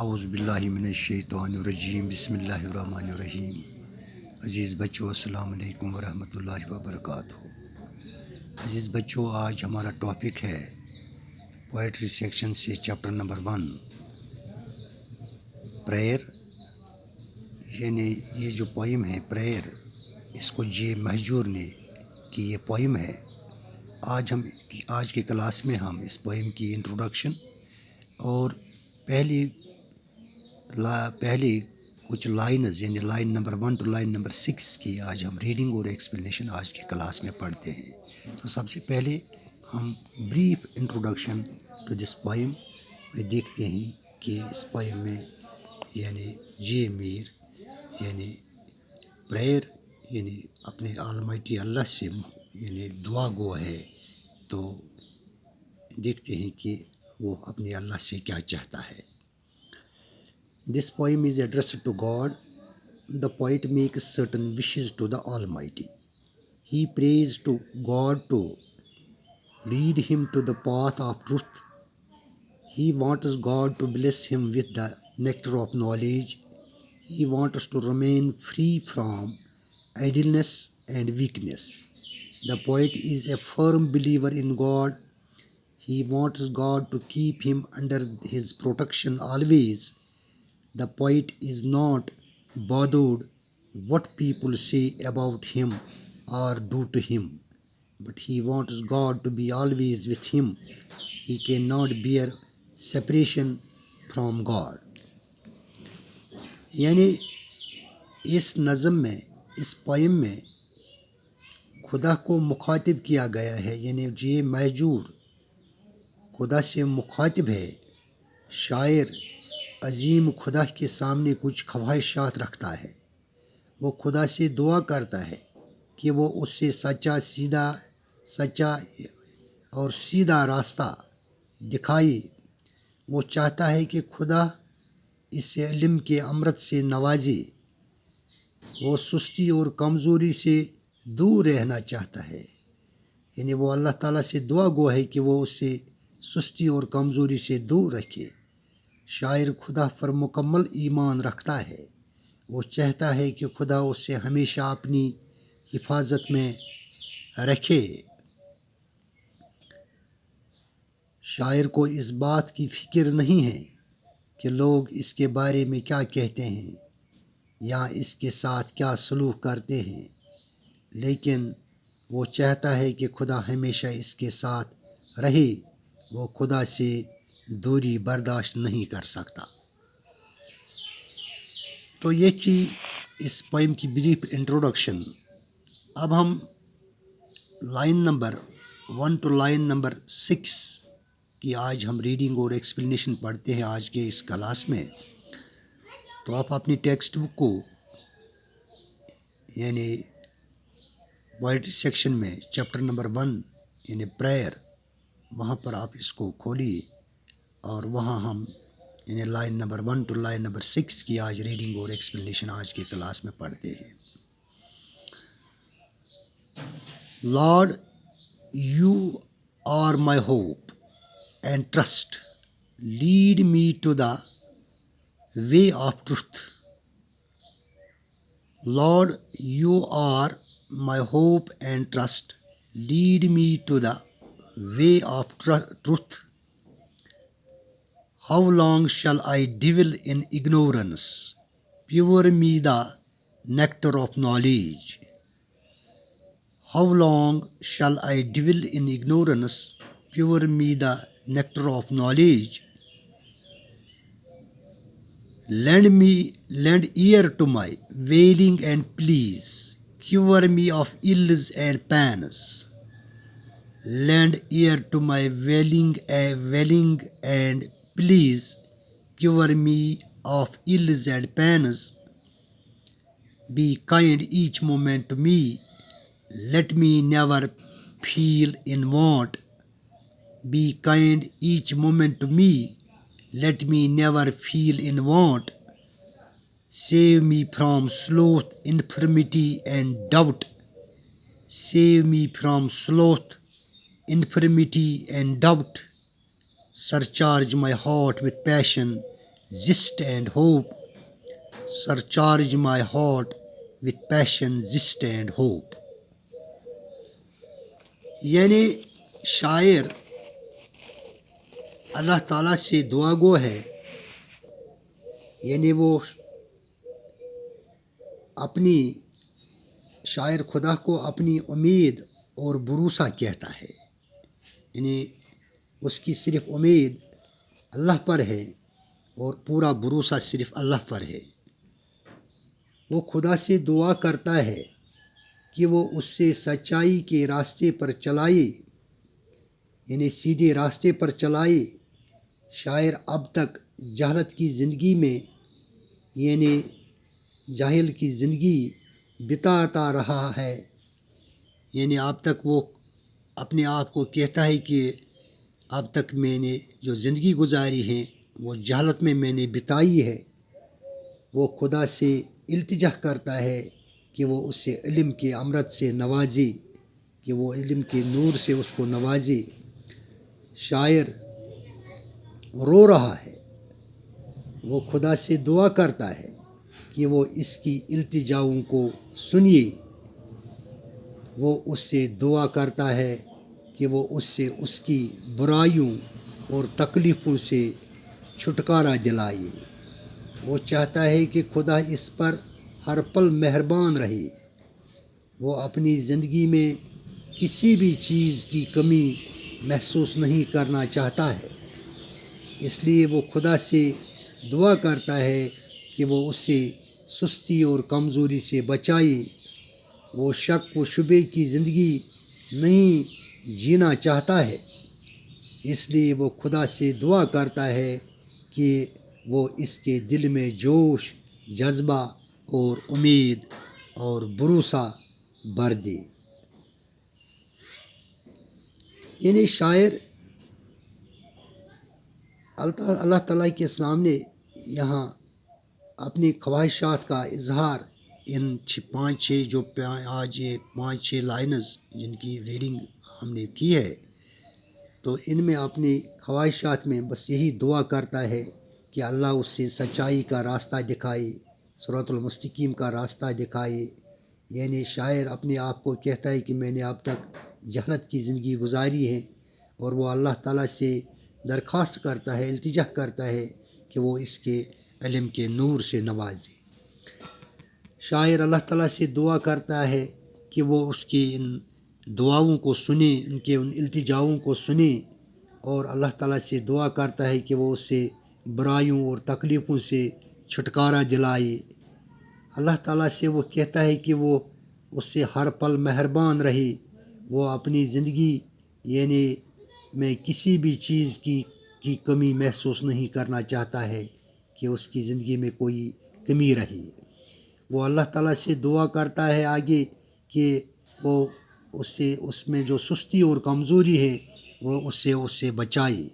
اعوذ باللہ من الشیطان الرجیم بسم اللہ الرحمن الرحیم۔ عزیز بچوں، السلام علیکم ورحمۃ اللہ وبرکاتہ۔ عزیز بچوں، آج ہمارا ٹاپک ہے پوئٹری سیکشن سے چیپٹر نمبر 1 پریئر، یعنی یہ جو پوئم ہے پریئر، اس کو جے مہجور نے کی یہ پوئم ہے۔ آج کے کلاس میں ہم اس پوئم کی انٹروڈکشن اور پہلی کچھ لائنز یعنی line number 1 to line number 6 کی آج ہم ریڈنگ اور ایکسپلینیشن آج کے کلاس میں پڑھتے ہیں۔ تو سب سے پہلے ہم brief introduction to this poem میں دیکھتے ہیں کہ اس پوئم میں یعنی جے میر یعنی پریئر یعنی اپنے آلمائٹی اللہ سے یعنی دعا گو ہے، تو دیکھتے ہیں کہ وہ اپنے اللہ سے کیا چاہتا ہے۔ This poem is addressed to God. The poet makes certain wishes to the Almighty. He prays to God to lead him to the path of truth. He wants God to bless him with the nectar of knowledge. He wants to remain free from idleness and weakness. The poet is a firm believer in God. He wants God to keep him under his protection always. The poet is not bothered what people say about him or do to him, but he wants God to be always with him. He cannot bear separation from God. یعنی اس نظم میں، اس poem میں خدا کو مخاطب کیا گیا ہے، یعنی جے مہجور خدا سے مخاطب ہے۔ شاعر عظیم خدا کے سامنے کچھ خواہشات رکھتا ہے، وہ خدا سے دعا کرتا ہے کہ وہ اس سے سچا اور سیدھا راستہ دکھائے۔ وہ چاہتا ہے کہ خدا اس علم کے امرت سے نوازے۔ وہ سستی اور کمزوری سے دور رہنا چاہتا ہے، یعنی وہ اللہ تعالیٰ سے دعا گو ہے کہ وہ اس سے سستی اور کمزوری سے دور رکھے۔ شاعر خدا پر مکمل ایمان رکھتا ہے، وہ چاہتا ہے کہ خدا اسے ہمیشہ اپنی حفاظت میں رکھے۔ شاعر کو اس بات کی فکر نہیں ہے کہ لوگ اس کے بارے میں کیا کہتے ہیں یا اس کے ساتھ کیا سلوک کرتے ہیں، لیکن وہ چاہتا ہے کہ خدا ہمیشہ اس کے ساتھ رہے۔ وہ خدا سے دوری برداشت نہیں کر سکتا۔ تو یہ تھی اس پوئم کی بریف انٹروڈکشن۔ اب ہم line number 1 to line number 6 کی آج ہم ریڈنگ اور ایکسپلینیشن پڑھتے ہیں آج کے اس کلاس میں۔ تو آپ اپنی ٹیکسٹ بک کو یعنی پوئٹری سیکشن میں چیپٹر نمبر 1 یعنی پریئر، وہاں پر آپ اس کو کھولیے اور وہاں ہم یعنی line number 1 to line number 6 کی آج ریڈنگ اور ایکسپلینیشن آج کے کلاس میں پڑھتے ہیں۔ Lord, you are my hope and trust. Lead me to the way of truth. Lord, you are my hope and trust. Lead me to the way of truth. How long shall I dwell in ignorance? Pour me the nectar of knowledge. How long shall I dwell in ignorance? Pour me the nectar of knowledge. Lend ear to my wailing and pleas. Cure me of ills and pains. Lend ear to my wailing and please. Cure me of ills and pains. Be kind each moment to me. Let me never feel in want. Be kind each moment to me. Let me never feel in want. Save me from sloth, infirmity, and doubt. Save me from sloth, infirmity, and doubt. Surcharge my heart with passion. zest and hope, surcharge my heart with passion, zest and hope. یعنی شاعر اللہ تعالیٰ سے دعا گو ہے، یعنی وہ اپنی شاعر خدا کو اپنی امید اور بھروسہ کہتا ہے، یعنی اس کی صرف امید اللہ پر ہے اور پورا بھروسہ صرف اللہ پر ہے۔ وہ خدا سے دعا کرتا ہے کہ وہ اس سے سچائی کے راستے پر چلائے، یعنی سیدھے راستے پر چلائے۔ شاعر اب تک جہالت کی زندگی میں، یعنی جاہل کی زندگی بتاتا رہا ہے، یعنی اب تک وہ اپنے آپ کو کہتا ہے کہ اب تک میں نے جو زندگی گزاری ہے وہ جہالت میں نے بتائی ہے۔ وہ خدا سے التجا کرتا ہے کہ وہ اسے علم کے امرت سے نوازے، کہ وہ علم کے نور سے اس کو نوازے۔ شاعر رو رہا ہے، وہ خدا سے دعا کرتا ہے کہ وہ اس کی التجاؤں کو سنیے۔ وہ اس سے دعا کرتا ہے کہ وہ اس سے اس کی برائیوں اور تکلیفوں سے چھٹکارا دلائے۔ وہ چاہتا ہے کہ خدا اس پر ہر پل مہربان رہے۔ وہ اپنی زندگی میں کسی بھی چیز کی کمی محسوس نہیں کرنا چاہتا ہے، اس لیے وہ خدا سے دعا کرتا ہے کہ وہ اسے سستی اور کمزوری سے بچائے۔ وہ شک و شبے کی زندگی نہیں جینا چاہتا ہے، اس لیے وہ خدا سے دعا کرتا ہے کہ وہ اس کے دل میں جوش، جذبہ اور امید اور بھروسہ بھر دے۔ یعنی شاعر اللہ تعالیٰ کے سامنے یہاں اپنی خواہشات کا اظہار ان 5-6 جو آج یہ 5-6 لائنز جن کی ریڈنگ ہم نے کی ہے، تو ان میں اپنی خواہشات میں بس یہی دعا کرتا ہے کہ اللہ اس سے سچائی کا راستہ دکھائے، صراط المستقیم کا راستہ دکھائے۔ یعنی شاعر اپنے آپ کو کہتا ہے کہ میں نے اب تک جہالت کی زندگی گزاری ہے، اور وہ اللہ تعالیٰ سے درخواست کرتا ہے، التجا کرتا ہے کہ وہ اس کے علم کے نور سے نوازے۔ شاعر اللہ تعالیٰ سے دعا کرتا ہے کہ وہ اس کی ان دعاؤں کو سنے، ان کے ان التجاؤں کو سنے، اور اللہ تعالیٰ سے دعا کرتا ہے کہ وہ اس سے برائیوں اور تکلیفوں سے چھٹکارا دلائے۔ اللہ تعالیٰ سے وہ کہتا ہے کہ وہ اس سے ہر پل مہربان رہے۔ وہ اپنی زندگی یعنی میں کسی بھی چیز کی کمی محسوس نہیں کرنا چاہتا ہے کہ اس کی زندگی میں کوئی کمی رہی۔ وہ اللہ تعالیٰ سے دعا کرتا ہے آگے کہ وہ اس میں جو سستی اور کمزوری ہے وہ اس سے بچائے،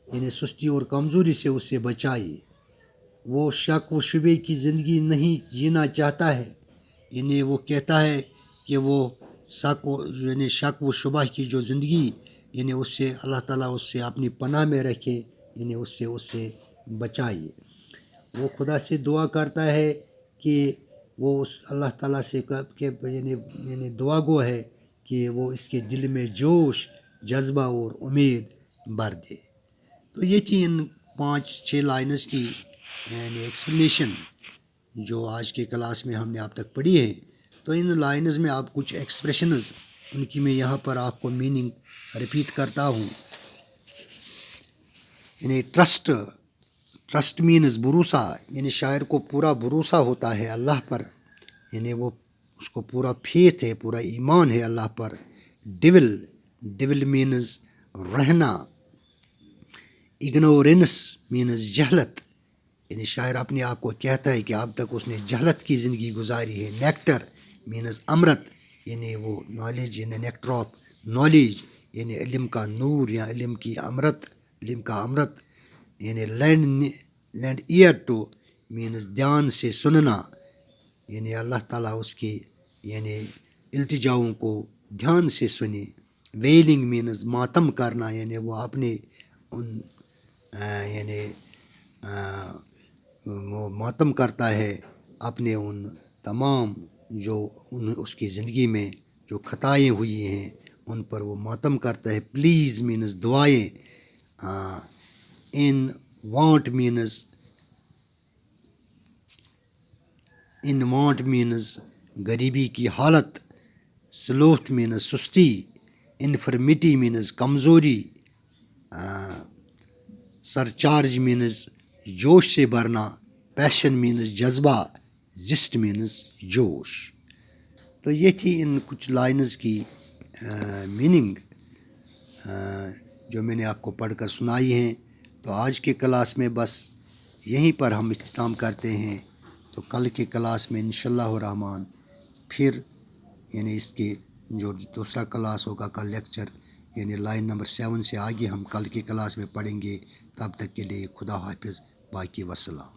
یعنی سستی اور کمزوری سے اس سے بچائے۔ وہ شک و شبے کی زندگی نہیں جینا چاہتا ہے، یعنی وہ کہتا ہے کہ وہ شک و شبہ کی جو زندگی، یعنی اس سے اللہ تعالیٰ اس سے اپنی پناہ میں رکھے، یعنی اس سے بچائے۔ وہ خدا سے دعا کرتا ہے کہ وہ اس اللہ تعالیٰ سے یعنی دعا گو ہے کہ وہ اس کے دل میں جوش، جذبہ اور امید بھر دے۔ تو یہ تھی ان 5-6 لائنز کی یعنی ایکسپلینیشن جو آج کے کلاس میں ہم نے آپ تک پڑھی ہے۔ تو ان لائنز میں آپ کچھ ایکسپریشنز ان کی میں یہاں پر آپ کو میننگ ریپیٹ کرتا ہوں۔ یعنی ٹرسٹ مینز بھروسہ، یعنی شاعر کو پورا بھروسہ ہوتا ہے اللہ پر، یعنی وہ اس کو پورا فیتھ ہے، پورا ایمان ہے اللہ پر۔ ڈیول مینز رہنا، اگنورینس مینز جہلت، یعنی شاعر اپنے آپ کو کہتا ہے کہ اب تک اس نے جہلت کی زندگی گزاری ہے۔ نیکٹر مینز امرت، یعنی وہ نالج، یعنی نیکٹر آف نالج، یعنی علم کا نور یا علم کا امرت، یعنی لینڈ ایئر ٹو مینز دھیان سے سننا، یعنی اللہ تعالیٰ اس کی یعنی التجاؤں کو دھیان سے سنے۔ ویلنگ مینز ماتم کرنا، یعنی وہ اپنے ان یعنی وہ ماتم کرتا ہے اپنے ان تمام جو اس کی زندگی میں جو خطائیں ہوئی ہیں ان پر وہ ماتم کرتا ہے. پلیز مینز دعائیں. ان وانٹ مینز غریبی کی حالت. سلوتھ مینز سستی. انفرمیٹی مینز کمزوری. سرچارج مینز جوش سے بھرنا. پیشن مینز جذبہ. زسٹ مینز جوش. تو یہ تھی ان کچھ لائنز کی میننگ جو میں نے آپ کو پڑھ کر سنائی ہیں. تو آج کے کلاس میں بس یہیں پر ہم اختتام کرتے ہیں. تو کل کے کلاس میں انشاءاللہ الرحمن پھر یعنی اس کے جو دوسرا کلاس ہوگا کل لیکچر یعنی لائن نمبر 7 سے آگے ہم کل کے کلاس میں پڑھیں گے. تب تک کے لیے خدا حافظ. باقی وسلام.